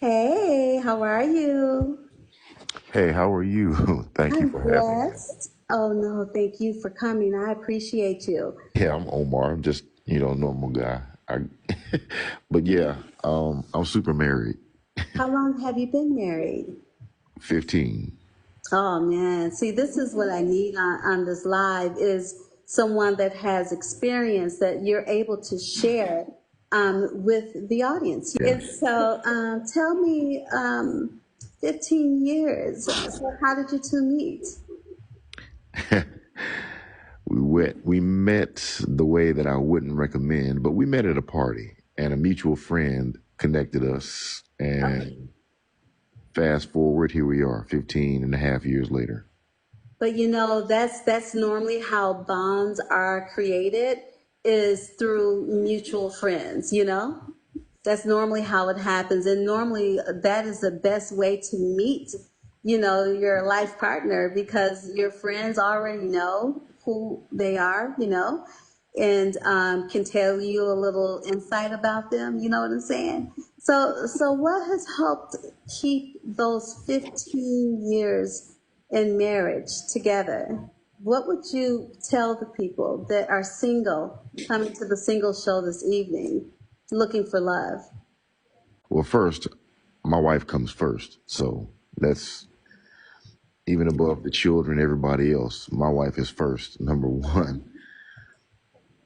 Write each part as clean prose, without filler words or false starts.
Hey, how are you? Hey, how are you? Thank you I'm for having me. blessed. Oh no, thank you for coming. I appreciate you. Yeah, I'm Omar. I'm just, normal guy. But yeah, I'm super married. How long have you been married? 15. Oh man, see, this is what I need on this live is someone that has experience that you're able to share with the audience. And Yes. so, tell me, 15 years. So, how did you two meet? We met the way that I wouldn't recommend, but we met at a party and a mutual friend connected us. Okay. And fast forward, here we are, 15 and a half years later. But that's normally how bonds are created is through mutual friends. That's normally how it happens. And normally that is the best way to meet your life partner because your friends already know who they are, and can tell you a little insight about them. You know what I'm saying? So what has helped keep those 15 years in marriage together? What would you tell the people that are single coming to the single show this evening, looking for love? Well, first, my wife comes first. So that's even above the children, everybody else. My wife is first, number one.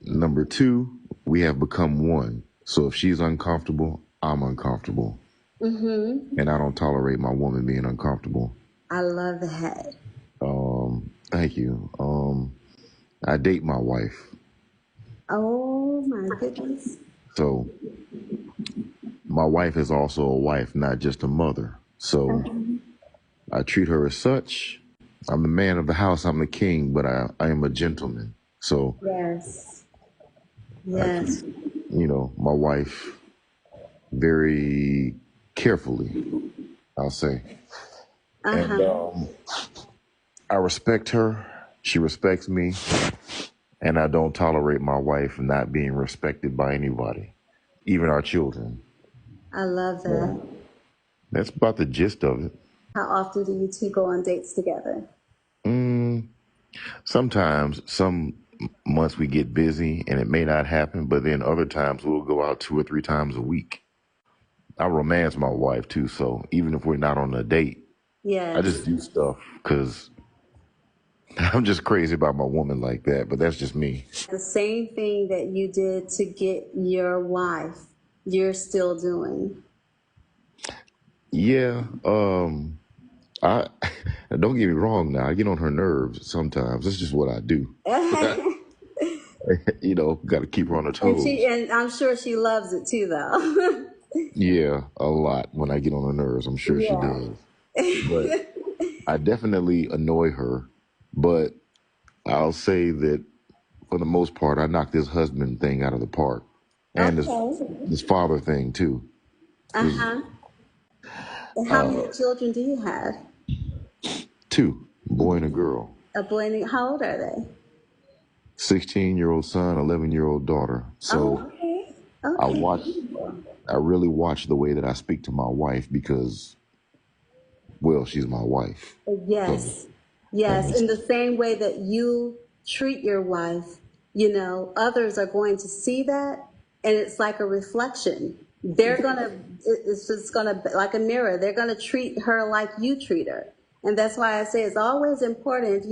Number two, we have become one. So if she's uncomfortable, I'm uncomfortable. Mm-hmm. And I don't tolerate my woman being uncomfortable. I love that. Thank you. I date my wife. Oh my goodness. So my wife is also a wife, not just a mother. So I treat her as such. I'm the man of the house. I'm the king, but I am a gentleman. So Yes. I Yes. treat, my wife very carefully, I'll say. And Uh-huh. I respect her. She respects me. And I don't tolerate my wife not being respected by anybody, even our children. I love that. So that's about the gist of it. How often do you two go on dates together? Mm, Sometimes, some months we get busy and it may not happen, but then other times we'll go out 2 or 3 times a week. I romance my wife too, so even if we're not on a date, I just Yes. do stuff because I'm just crazy about my woman like that, but that's just me. The same thing that you did to get your wife, you're still doing. Yeah, I don't get me wrong now. I get on her nerves sometimes. That's just what I do. and Got to keep her on her toes. and I'm sure she loves it too though. Yeah, a lot when I get on her nerves. I'm sure she Yeah. does. But I definitely annoy her. But I'll say that for the most part, I knocked this husband thing out of the park, and Okay. this father thing too. 'Cause, Uh-huh. And how many children do you have? two, boy and a girl, A boy and how old are they? 16-year-old son, 11-year-old daughter. Oh, So okay. I Okay. watch, I really watch the way that I speak to my wife because, well, she's my wife. So Yes. that Yes. makes In the same way that you treat your wife, others are going to see that and it's like a reflection. It's just gonna, like a mirror, they're gonna treat her like you treat her. And that's why I say it's always important,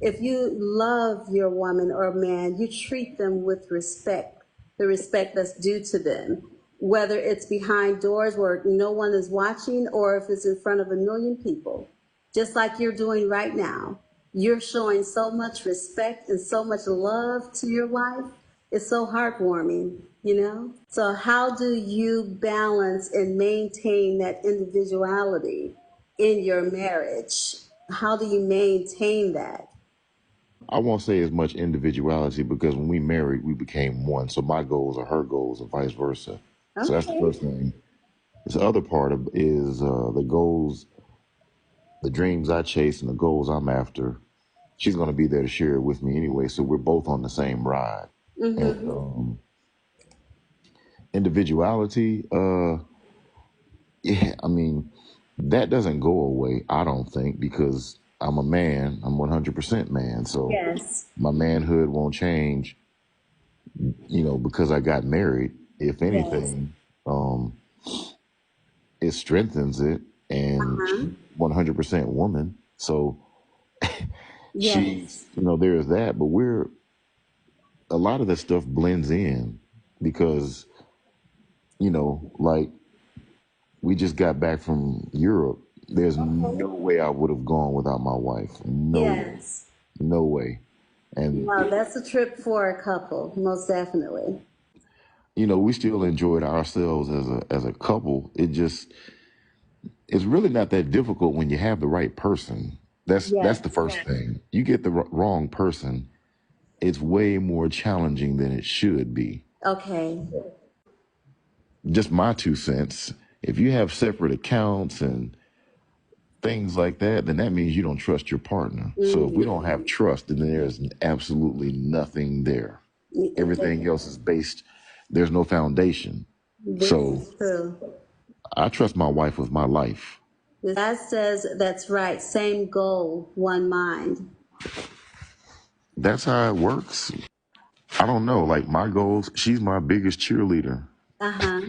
if you love your woman or man, you treat them with respect, the respect that's due to them, whether it's behind doors where no one is watching or if it's in front of a million people, just like you're doing right now. You're showing so much respect and so much love to your wife. It's so heartwarming. So, how do you balance and maintain that individuality in your marriage? How do you maintain that? I won't say as much individuality because when we married, we became one. So my goals are her goals and vice versa. So that's the Okay. first thing. This other part of is the goals, the dreams I chase, and the goals I'm after. She's going to be there to share it with me anyway. So we're both on the same ride. And Mm-hmm. individuality, Yeah, I mean, that doesn't go away, I don't think, because I'm a man. I'm 100% man. So Yes. my manhood won't change, because I got married. If Yes. anything, um, it strengthens it. And Uh-huh. she's 100% woman. So she's, Yes. there's that. But a lot of that stuff blends in because, like we just got back from Europe. There's Okay. no way I would have gone without my wife. No way. Yes. No way. And, No, that's a trip for a couple, most definitely. we still enjoyed ourselves as a couple. It's really not that difficult when you have the right person. That's the Yes. first thing. You get the wrong person, it's way more challenging than it should be. Okay. Just my 2 cents. If you have separate accounts and things like that, then that means you don't trust your partner. So if we don't have Mm. trust, then there's absolutely nothing there. Everything else is based, there's no foundation. This So is true. I trust my wife with my life. That says that's right. Same goal, one mind. That's how it works. I don't know. Like my goals, she's my biggest cheerleader. Uh-huh.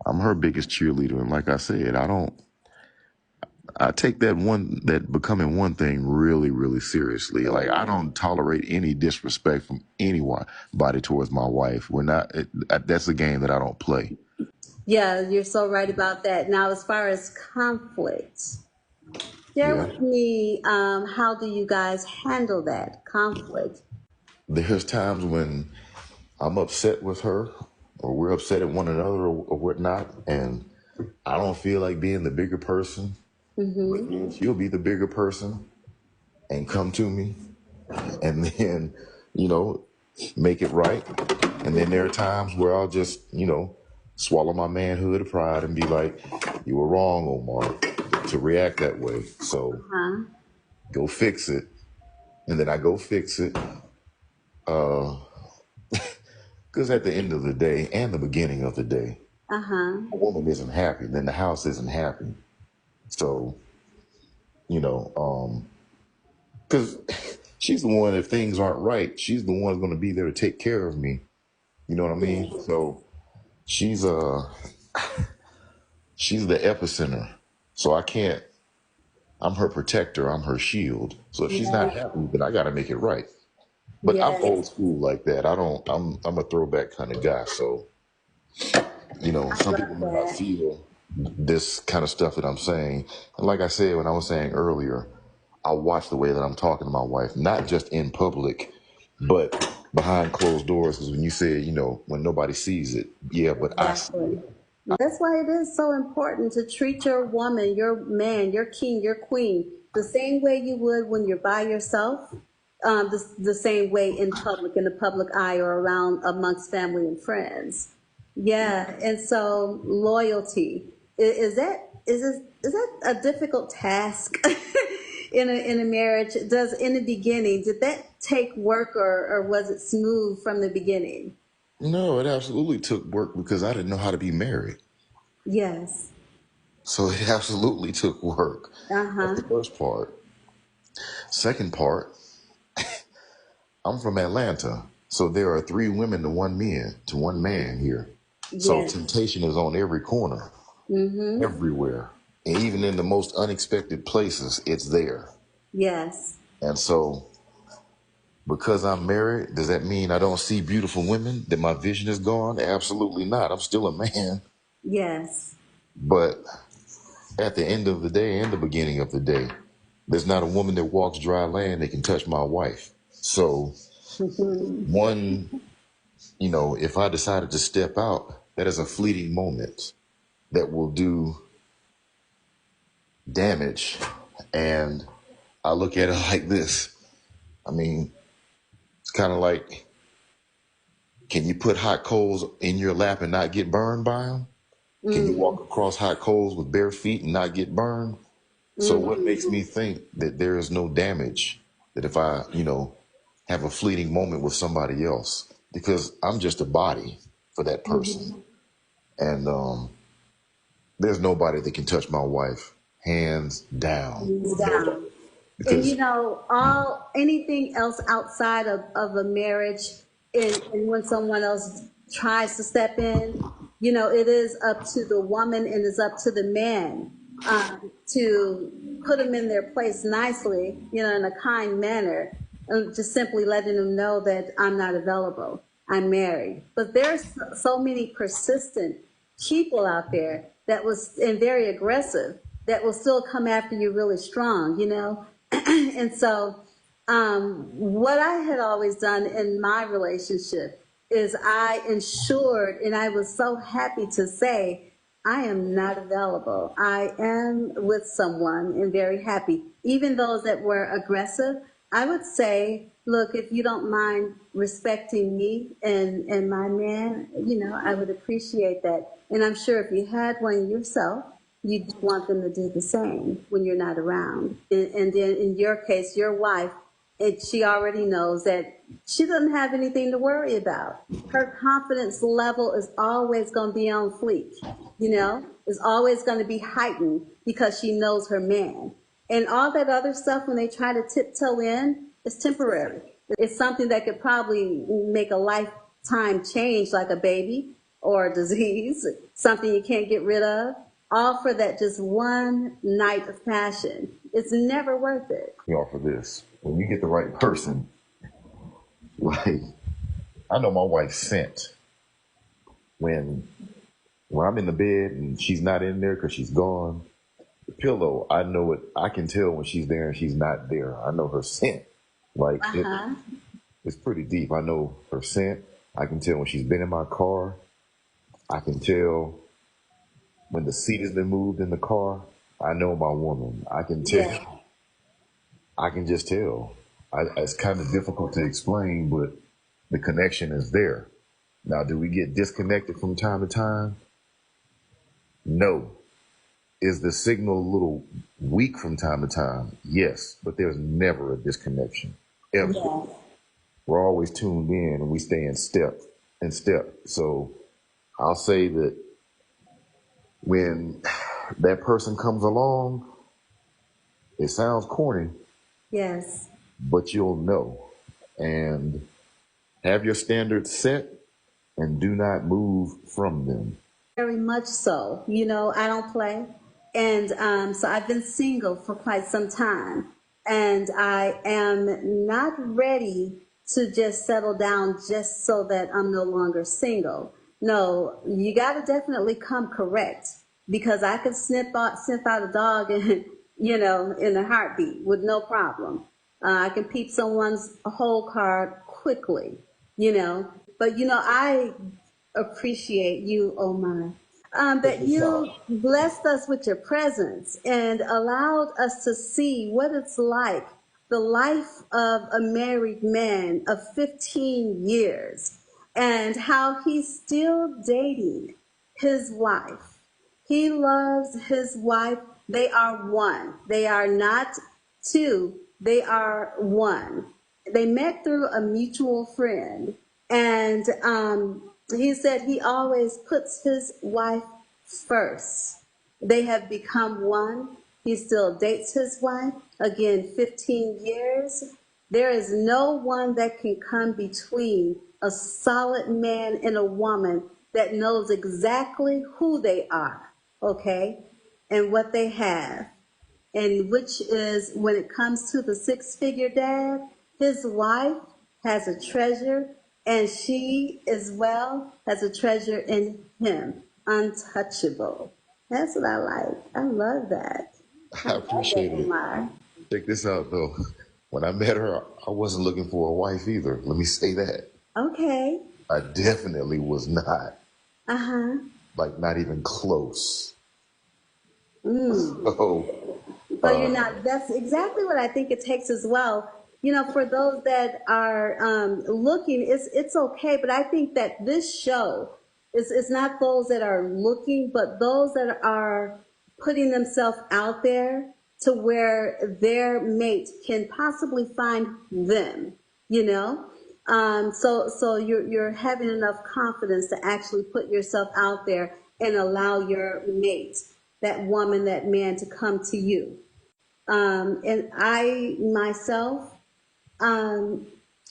I'm her biggest cheerleader. And like I said, I take that becoming one thing really, really seriously. Like I don't tolerate any disrespect from anybody towards my wife. We're not. That's a game that I don't play. Yeah, you're so right about that. Now, as far as conflict, share Yeah. with me, how do you guys handle that conflict? There's times when I'm upset with her, or we're upset at one another, or whatnot, and I don't feel like being the bigger person. But Mm-hmm. then she'll be the bigger person and come to me, and then you know make it right. And then there are times where I'll just swallow my manhood of pride and be like, "You were wrong, Omar, to react that way. So Uh-huh. go fix it." And then I go fix it. Because at the end of the day and the beginning of the day, Uh-huh. a woman isn't happy, then the house isn't happy. So, you know, because she's the one, if things aren't right, she's the one going to be there to take care of me. You know what I mean? Yes. So she's she's the epicenter. So I can't, I'm her protector, I'm her shield. So if she's not Yes. happy, then I got to make it right. But I'm Yes. old school like that. I'm a throwback kind of guy. So, I some love people may not that. feel this kind of stuff that I'm saying. And like I said, when I was saying earlier, I watch the way that I'm talking to my wife, not just in public, but behind closed doors. Because when you said, when nobody sees it, yeah, but I see Exactly. it. That's why it is so important to treat your woman, your man, your king, your queen, the same way you would when you're by yourself, the same way in public, in the public eye or around amongst family and friends. Yeah, and so loyalty is that a difficult task in a marriage? Does in the beginning did that take work or was it smooth from the beginning? No, it absolutely took work because I didn't know how to be married. Yes. So it absolutely took work. Uh That's huh. the first part. Second part, I'm from Atlanta. So there are three women to one man here. So Yes. temptation is on every corner, Mm-hmm. everywhere. And even in the most unexpected places, it's there. Yes. And so because I'm married, does that mean I don't see beautiful women? That my vision is gone? Absolutely not. I'm still a man. Yes. But at the end of the day and the beginning of the day, there's not a woman that walks dry land that can touch my wife. So Mm-hmm. one, if I decided to step out, that is a fleeting moment that will do damage. And I look at it like this. I mean, it's kind of like, can you put hot coals in your lap and not get burned by them? Can you walk Mm-hmm. across hot coals with bare feet and not get burned? So what Mm-hmm. makes me think that there is no damage that if I, have a fleeting moment with somebody else? Because I'm just a body for that person. Mm-hmm. And there's nobody that can touch my wife, hands down. Down. And Because anything else outside of a marriage, and when someone else tries to step in, it is up to the woman and it's up to the man to put them in their place nicely, in a kind manner, and just simply letting them know that I'm not available, I'm married. But there's so many persistent people out there and very aggressive, that will still come after you really strong, and so, what I had always done in my relationship is I ensured, and I was so happy to say, I am not available. I am with someone and very happy. Even those that were aggressive, I would say, look, if you don't mind respecting me and my man, I would appreciate that. And I'm sure if you had one yourself, you want them to do the same when you're not around. And then in your case, your wife, she already knows that she doesn't have anything to worry about. Her confidence level is always going to be on fleek, is always going to be heightened because she knows her man. And all that other stuff, when they try to tiptoe in, is temporary. It's something that could probably make a lifetime change, like a baby or a disease, something you can't get rid of, all for that just one night of passion. It's never worth it. for this, when you get the right person, like, I know my wife's scent. When I'm in the bed and she's not in there because she's gone, the pillow, I know it. I can tell when she's there and she's not there. I know her scent. Like, it's pretty deep. I know her scent. I can tell when she's been in my car. I can tell when the seat has been moved in the car. I know my woman. I can tell. Yeah. I can just tell. It's kind of difficult to explain, but the connection is there. Now, do we get disconnected from time to time? No. Is the signal a little weak from time to time? Yes, but there's never a disconnection, ever. Yeah. We're always tuned in and we stay in step. So I'll say that when that person comes along, it sounds corny. Yes. But you'll know. And have your standards set and do not move from them. Very much so. I don't play. And so I've been single for quite some time. And I am not ready to just settle down just so that I'm no longer single. No, you got to definitely come correct, because I could sniff out a dog and, in a heartbeat with no problem. I can peep someone's whole card quickly, But, I appreciate you, Omar, that you blessed us with your presence and allowed us to see what it's like, the life of a married man of 15 years, and how he's still dating his wife. He loves his wife. They are one. They are not two. They are one. They met through a mutual friend, and he said he always puts his wife first. They have become one. He still dates his wife. Again, 15 years. There is no one that can come between a solid man and a woman that knows exactly who they are, okay, and what they have. And which is, when it comes to the six-figure dad, his wife has a treasure, and she as well has a treasure in him, untouchable. That's what I like. I love that. I appreciate it. Check this out, though. When I met her, I wasn't looking for a wife either. Let me say that. Okay. I definitely was not. Uh-huh. Like, not even close. So you're not, that's exactly what I think it takes as well. For those that are looking, it's okay, but I think that this show is not those that are looking, but those that are putting themselves out there to where their mate can possibly find them, So you're having enough confidence to actually put yourself out there and allow your mate that woman, that man to come to you. And I myself, I'm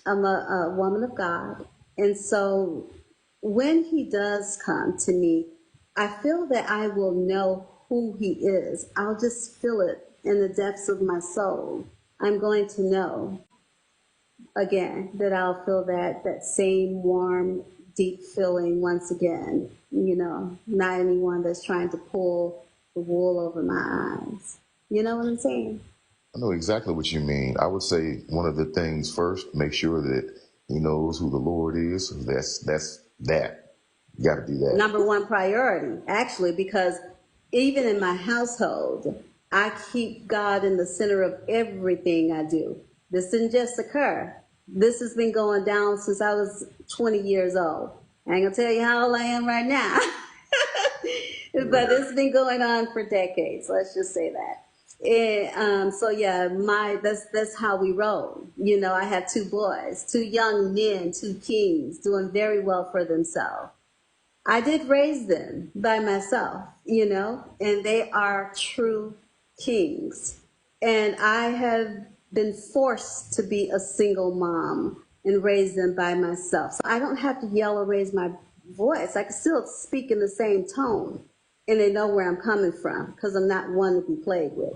a woman of God. And so when he does come to me, I feel that I will know who he is. I'll just feel it in the depths of my soul. I'm going to know again that I'll feel that same warm, deep feeling once again. You know, not anyone that's trying to pull the wool over my eyes. You know what I'm saying? I know exactly what you mean. I would say one of the things first, make sure that he knows who the Lord is. That's that. You got to do that. Number one priority, actually, because even in my household, I keep God in the center of everything I do. This didn't just occur. This has been going down since I was 20 years old. I ain't gonna tell you how old I am right now, but it's been going on for decades. Let's just say that. And so yeah, that's how we roll. You know, I have two boys, two young men, two kings, doing very well for themselves. I did raise them by myself, you know, and they are true kings. And I have been forced to be a single mom and raise them by myself. So I don't have to yell or raise my voice. I can still speak in the same tone, and they know where I'm coming from because I'm not one to be played with.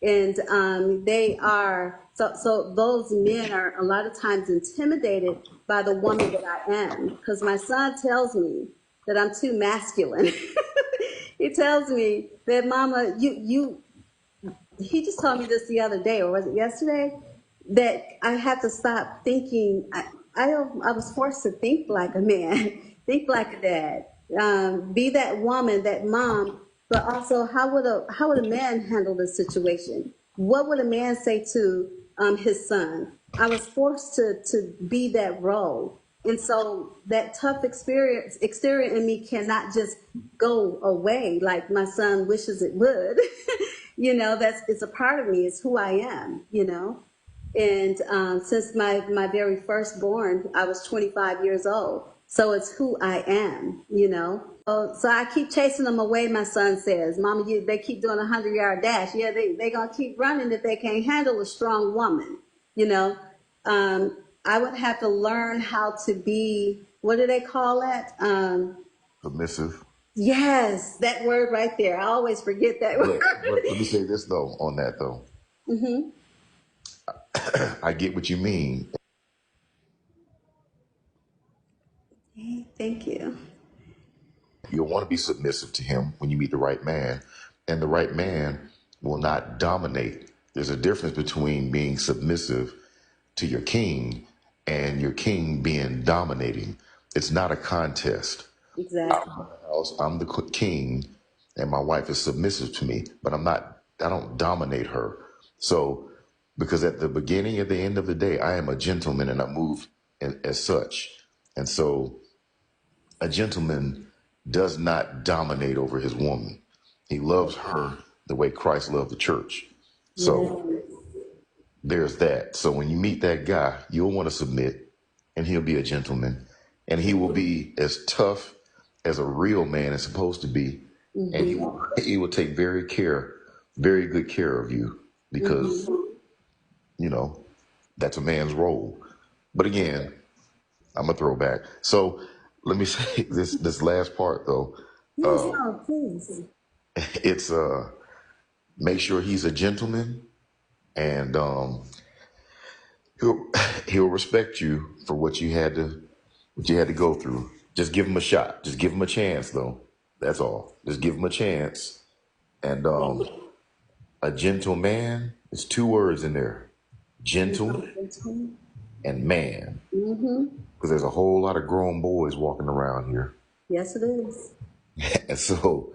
And they are, so those men are a lot of times intimidated by the woman that I am, because my son tells me that I'm too masculine. He tells me that, Mama, he just told me this the other day, or was it yesterday, that I have to stop thinking. I was forced to think like a man, think like a dad, be that woman, that mom. But also, how would a man handle this situation? What would a man say to his son? I was forced to be that role. And so that tough exterior in me cannot just go away like my son wishes it would. You know, it's a part of me. It's who I am, you know. And since my very firstborn, I was 25 years old. So it's who I am, you know. So I keep chasing them away, my son says. Mama, they keep doing a 100-yard dash. Yeah, they going to keep running if they can't handle a strong woman, you know. I would have to learn how to be, what do they call that? Submissive. Yes, that word right there. I always forget that word. But let me say this though, on that though. Mm-hmm. I get what you mean. Thank you. You'll want to be submissive to him when you meet the right man, and the right man will not dominate. There's a difference between being submissive to your king and your king being dominating. It's not a contest. I'm Exactly. in the house, I'm the king, and my wife is submissive to me, but I don't dominate her. So, because at the beginning and the end of the day, I am a gentleman and I move as such. And so, a gentleman does not dominate over his woman. He loves her the way Christ loved the church. So Yes. there's that. So when you meet that guy, you'll want to submit, and he'll be a gentleman, and he will be as tough as a real man is supposed to be, and he will take very good care of you, because you know that's a man's role. But again, I'm a throwback. So let me say this last part though. Yes, no, please. It's make sure he's a gentleman, and he'll he'll respect you for what you had to go through. Just give him a shot. Just give him a chance though. That's all. Just give him a chance. And a gentle man, there's two words in there. Gentle and man. Mm-hmm. Because there's a whole lot of grown boys walking around here. Yes, it is. And so,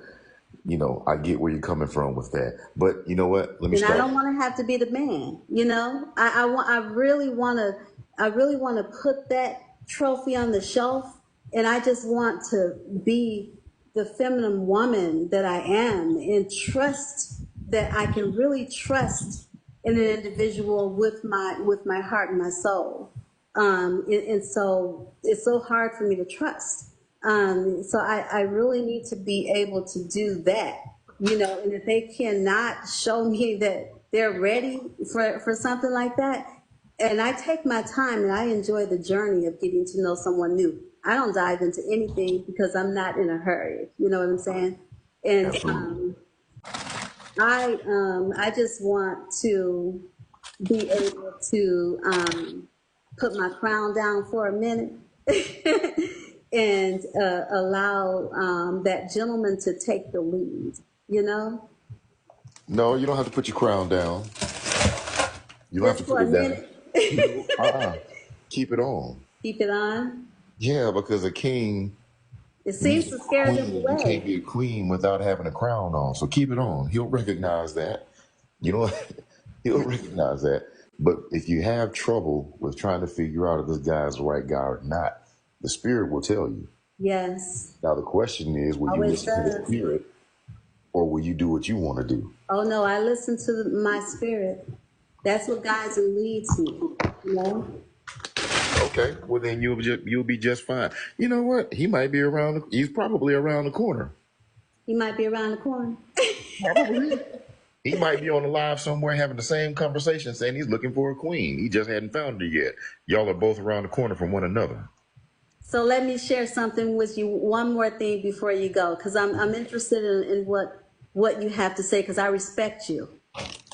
I get where you're coming from with that. But you know what? Let me And I start. don't want to have to be the man. You know, I really want to put that trophy on the shelf, and I just want to be the feminine woman that I am, and trust that I can really trust in an individual with my heart and my soul. And so it's so hard for me to trust. So I really need to be able to do that. And if they cannot show me that they're ready for something like that, and I take my time and I enjoy the journey of getting to know someone new. I don't dive into anything because I'm not in a hurry. You know what I'm saying? And Absolutely. I just want to be able to put my crown down for a minute and allow that gentleman to take the lead, you know? No, you don't have to put your crown down. You don't have Just to put for a it down. minute. Keep it on. Keep it on. Yeah, because a king It needs seems to to be a scare them queen. You can't away. be a queen without having a crown on. So keep it on. He'll recognize that. You know, he'll recognize that. But if you have trouble with trying to figure out if this guy is the right guy or not, the spirit will tell you. Yes. Now the question is, will you Always listen to the does. spirit or will you do what you want to do? Oh no, I listen to my spirit. That's what guides and leads me, you know? Okay, well then you'll be just fine. You know what? He might be around. He's probably around the corner. He might be around the corner. Probably. He might be on the live somewhere having the same conversation, saying he's looking for a queen. He just hadn't found her yet. Y'all are both around the corner from one another. So let me share something with you. One more thing before you go, because I'm interested in what you have to say, because I respect you.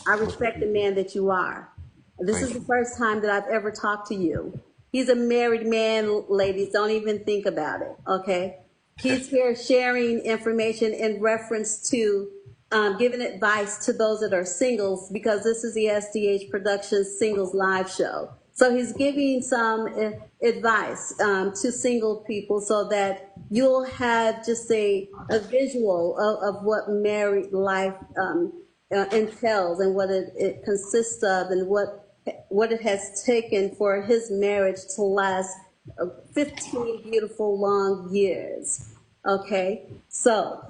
I respect the man that you are. This is Thank the you. first time that I've ever talked to you. He's a married man, ladies. Don't even think about it, okay? He's here sharing information in reference to giving advice to those that are singles, because this is the SDH Productions Singles Live Show. So he's giving some advice to single people so that you'll have just a visual of what married life entails and what it consists of, and what it has taken for his marriage to last 15 beautiful long years. Okay, so,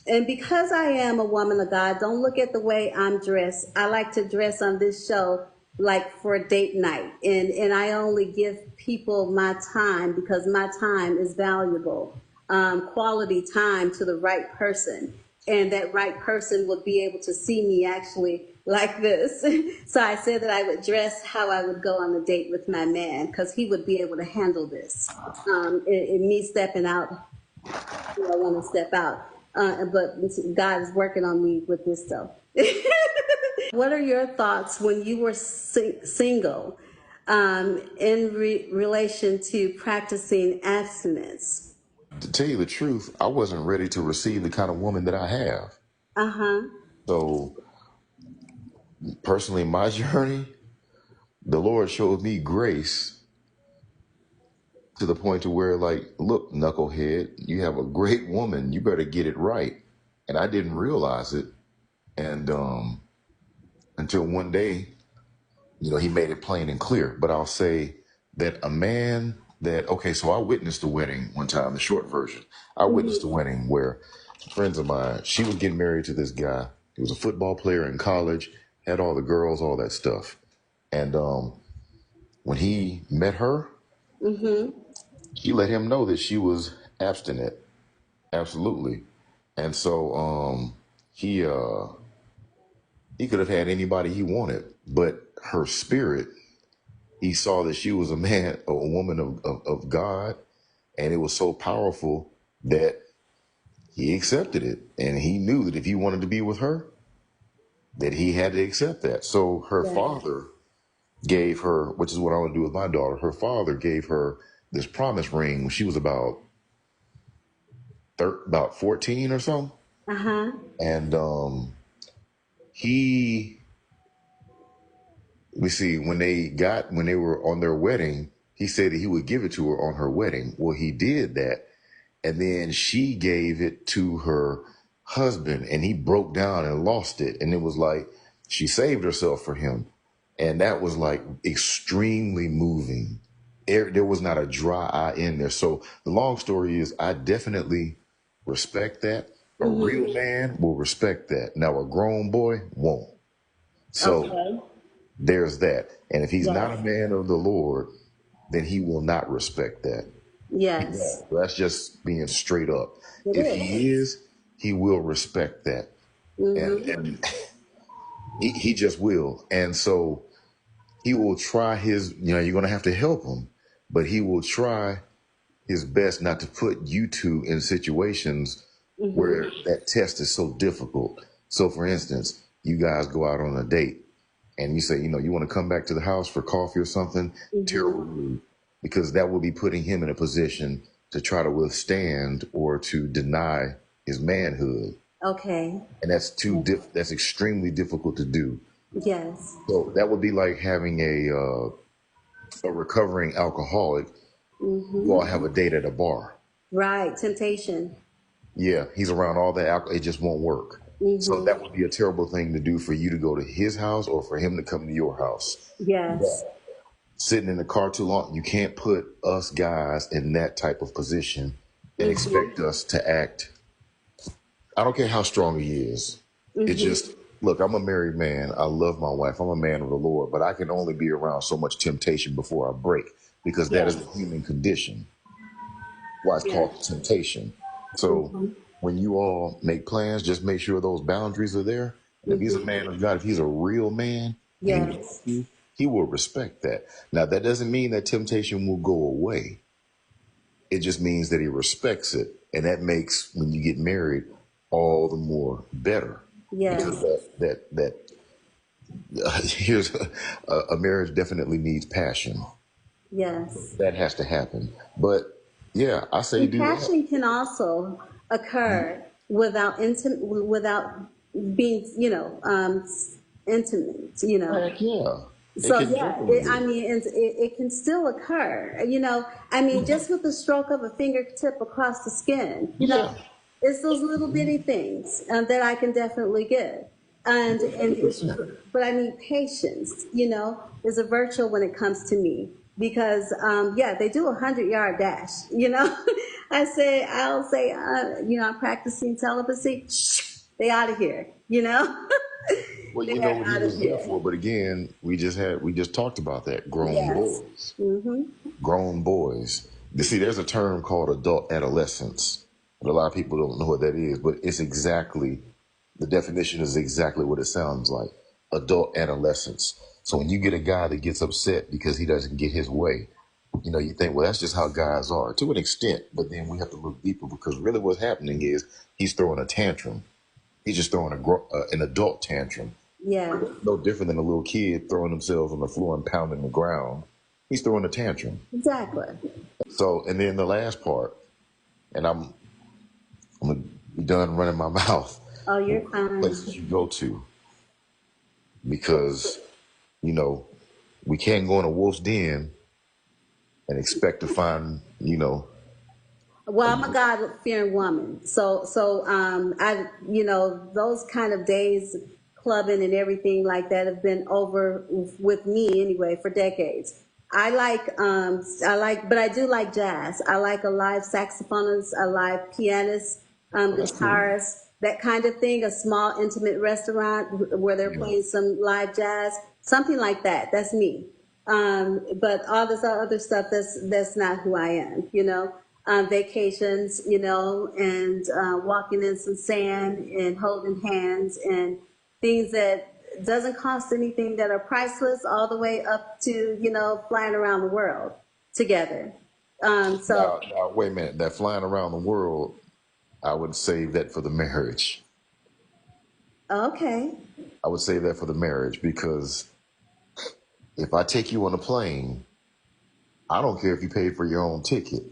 and because I am a woman of God, don't look at the way I'm dressed. I like to dress on this show like for a date night, and I only give people my time because my time is valuable. Quality time to the right person, and that right person would be able to see me actually like this. So I said that I would dress how I would go on a date with my man, because he would be able to handle this. And me stepping out, I want to step out. But God is working on me with this stuff. What are your thoughts when you were single in relation to practicing abstinence? To tell you the truth, I wasn't ready to receive the kind of woman that I have. Uh-huh. So personally, my journey, the Lord showed me grace to the point to where, like, look, knucklehead, you have a great woman. You better get it right. And I didn't realize it. And until one day, he made it plain and clear. But I'll say that a man that, okay, so I witnessed the wedding one time, the short version. I witnessed the wedding where friends of mine, she was getting married to this guy. He was a football player in college, had all the girls, all that stuff. And when he met her, he let him know that she was abstinent. Absolutely. And so he could have had anybody he wanted, but her spirit, he saw that she was a woman of God, and it was so powerful that he accepted it. And he knew that if he wanted to be with her, that he had to accept that. So her Yeah. father gave her, which is what I want to do with my daughter, her father gave her this promise ring when she was about 14 or so. Uh-huh. And he we see when they were on their wedding, he said that he would give it to her on her wedding. Well, he did that, and then she gave it to her husband, and he broke down and lost it. And it was like she saved herself for him, and that was like extremely moving. There was not a dry eye in there. So the long story is, I definitely respect that. A real man will respect that. Now a grown boy won't. So Okay. there's that. And if he's not Yes. a man of the Lord, then he will not respect that. He Yes. won't. That's just being straight up. It If is. he is, he will respect that. and he just will. And so he will try his, you're going to have to help him, but he will try his best not to put you two in situations where that test is so difficult. So for instance, you guys go out on a date and you say, you want to come back to the house for coffee or something, terrible move, because that will be putting him in a position to try to withstand or to deny his manhood. Okay. And that's that's extremely difficult to do. Yes. So that would be like having a recovering alcoholic. You all have a date at a bar. Right. Temptation. Yeah, he's around all that alcohol. It just won't work. So that would be a terrible thing to do for you to go to his house or for him to come to your house. Yes. But sitting in the car too long, you can't put us guys in that type of position and expect us to act. I don't care how strong he is. It just, look, I'm a married man. I love my wife. I'm a man of the Lord, but I can only be around so much temptation before I break, because that is the human condition. Why it's called temptation. So when you all make plans, just make sure those boundaries are there. And if he's a man of God, if he's a real man, Yes. he will respect that. Now, that doesn't mean that temptation will go away. It just means that he respects it. And that makes, when you get married, all the more better. Yes. Because here's a marriage definitely needs passion. Yes. That has to happen. But yeah, I say do that. Passion can also occur without being, intimate. Heck yeah. So it can still occur. Just with the stroke of a fingertip across the skin. It's those little bitty things that I can definitely give. But I need patience. Is a virtue when it comes to me, because they do 100-yard dash. I'll say I'm practicing celibacy. They out of here. Well, you know what he was there for, but again, we just talked about that. Grown boys. Grown boys. You see, there's a term called adult adolescence. And a lot of people don't know what that is, but it's exactly, the definition is exactly what it sounds like. Adult adolescence. So when you get a guy that gets upset because he doesn't get his way, you think, well, that's just how guys are to an extent, but then we have to look deeper, because really what's happening is he's throwing a tantrum. He's just throwing an adult tantrum. Yeah. No different than a little kid throwing themselves on the floor and pounding the ground. He's throwing a tantrum. Exactly. So, and then the last part, and I'm gonna be done running my mouth. Oh, you're fine. Places you go to, because we can't go in a wolf's den and expect to find Well, I'm a God-fearing woman, so those kind of days, clubbing and everything like that, have been over with me anyway for decades. But I do like jazz. I like a live saxophonist, a live pianist, guitarist, that kind of thing. A small intimate restaurant where they're playing some live jazz, something like that. That's me. But all this other stuff, that's not who I am. Vacations, and walking in some sand and holding hands and things that doesn't cost anything, that are priceless, all the way up to, flying around the world together. Now, wait a minute. That flying around the world, I would save that for the marriage. Okay. I would save that for the marriage, because if I take you on a plane, I don't care if you paid for your own ticket.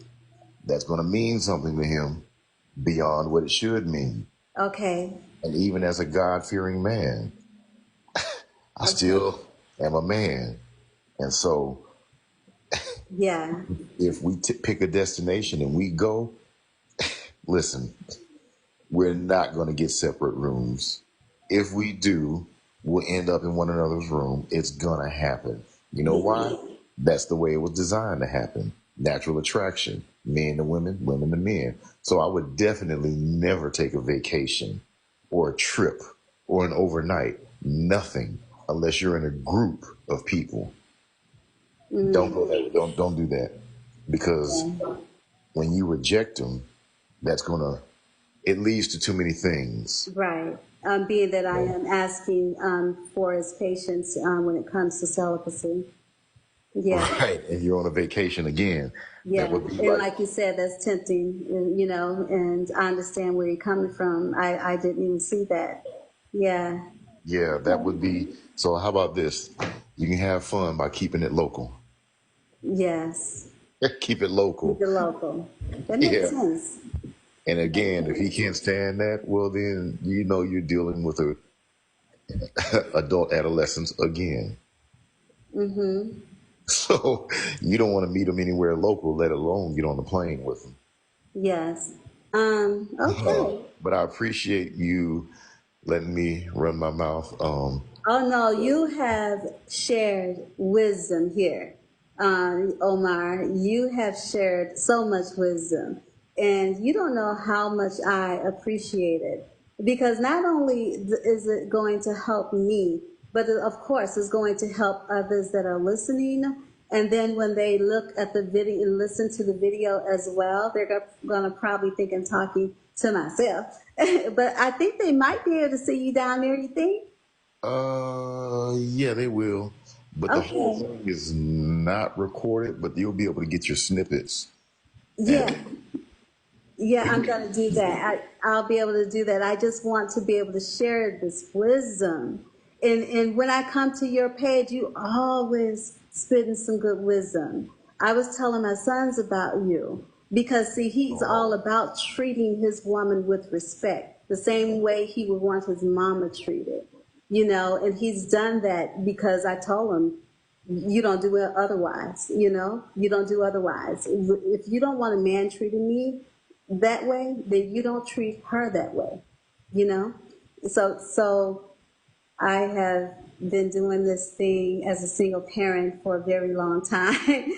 That's going to mean something to him beyond what it should mean. Okay. And even as a God-fearing man, I still am a man. And so if we pick a destination and we go, listen, we're not going to get separate rooms. If we do, we'll end up in one another's room. It's going to happen. You know why? That's the way it was designed to happen. Natural attraction, men to women, women to men. So I would definitely never take a vacation or a trip or an overnight, nothing, unless you're in a group of people. Don't go that way. Don't do that, because when you reject them, it leads to too many things. Right. being that I am asking for his patience when it comes to celibacy. Yeah. Right. And you're on a vacation again. Yeah, That would be and like, like you said, that's tempting, you know, and I understand where you're coming from. I didn't even see that. Yeah. yeah, that would be. So how about this? You can have fun by keeping it local. Yes. Keep it Keep local. it local. That makes Yeah. sense. And again, if he can't stand that, well, then you know you're dealing with a adult adolescence again. Mm-hmm. So you don't want to meet him anywhere local, let alone get on the plane with him. Yes. Okay. But I appreciate you letting me run my mouth. Oh no, you have shared wisdom here, Omar. You have shared so much wisdom, and you don't know how much I appreciate it. Because not only is it going to help me, but of course, it's going to help others that are listening. And then when they look at the video and listen to the video as well, they're going to probably think I'm talking to myself. But I think they might be able to see you down there. You think? Yeah, they will. But the whole Okay. thing is not recorded, but you'll be able to get your snippets. And Yeah. Yeah, I'm going to do that. I'll be able to do that. I just want to be able to share this wisdom. And when I come to your page, you always spitting some good wisdom. I was telling my sons about you because, see, he's all about treating his woman with respect, the same way he would want his mama treated, you know, and he's done that because I told him, you don't do it otherwise, you know, you don't do otherwise. If you don't want a man treating me that way, then you don't treat her that way, you know? So I have been doing this thing as a single parent for a very long time,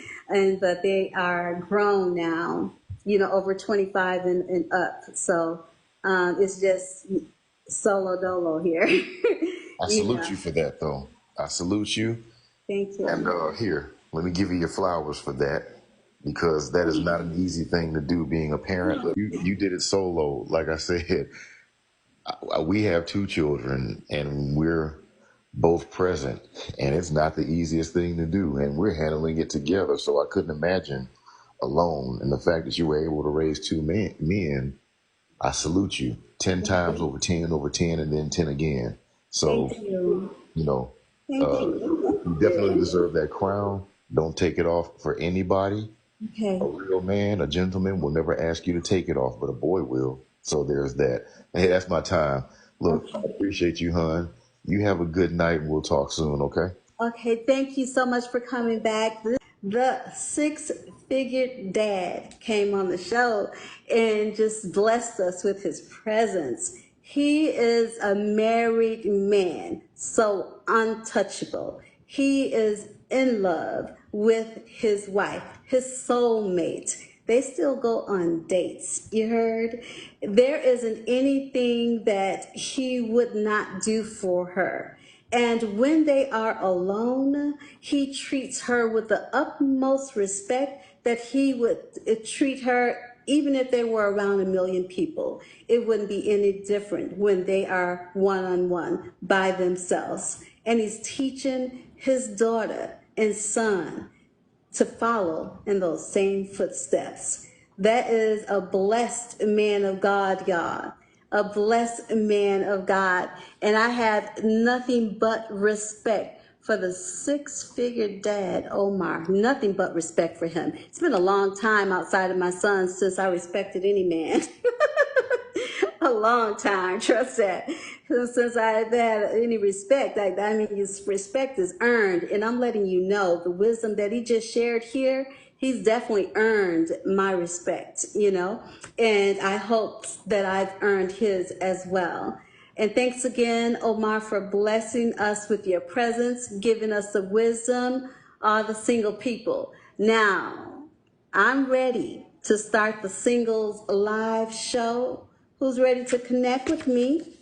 but they are grown now, you know, over 25 and up. So it's just solo dolo here. I You salute know, you for that, though. I salute you. thank And you. here, let me give you your flowers for that, because that is not an easy thing to do, being a parent. But you did it solo. Like I said, we have two children, and we're both present, and it's not the easiest thing to do, and we're handling it together. So I couldn't imagine alone. And the fact that you were able to raise two men, I salute you. 10 times over 10 over 10, and then 10 again. So, Thank you. you know, Thank you. you definitely deserve that crown. Don't take it off for anybody. Okay. A real man, a gentleman, will never ask you to take it off, but a boy will. So there's that. Hey, that's my time. Look, I Okay. appreciate you, hon. You have a good night, and we'll talk soon, okay? Okay, thank you so much for coming back. The six-figure dad came on the show and just blessed us with his presence. He is a married man, so untouchable. He is in love with his wife, his soulmate. They still go on dates, you heard? There isn't anything that he would not do for her. And when they are alone, he treats her with the utmost respect that he would treat her even if they were around a million people. It wouldn't be any different when they are one-on-one by themselves. And he's teaching his daughter and son to follow in those same footsteps. That is a blessed man of God, y'all. A blessed man of God. And I have nothing but respect for the six-figure dad, Omar. Nothing but respect for him. It's been a long time outside of my son since I respected any man. A long time, trust that. Since I've had any respect, I mean, his respect is earned, and I'm letting you know the wisdom that he just shared here. He's definitely earned my respect, you know, and I hope that I've earned his as well. And thanks again, Omar, for blessing us with your presence, giving us the wisdom, all the single people. Now, I'm ready to start the Singles Live show. Who's ready to connect with me?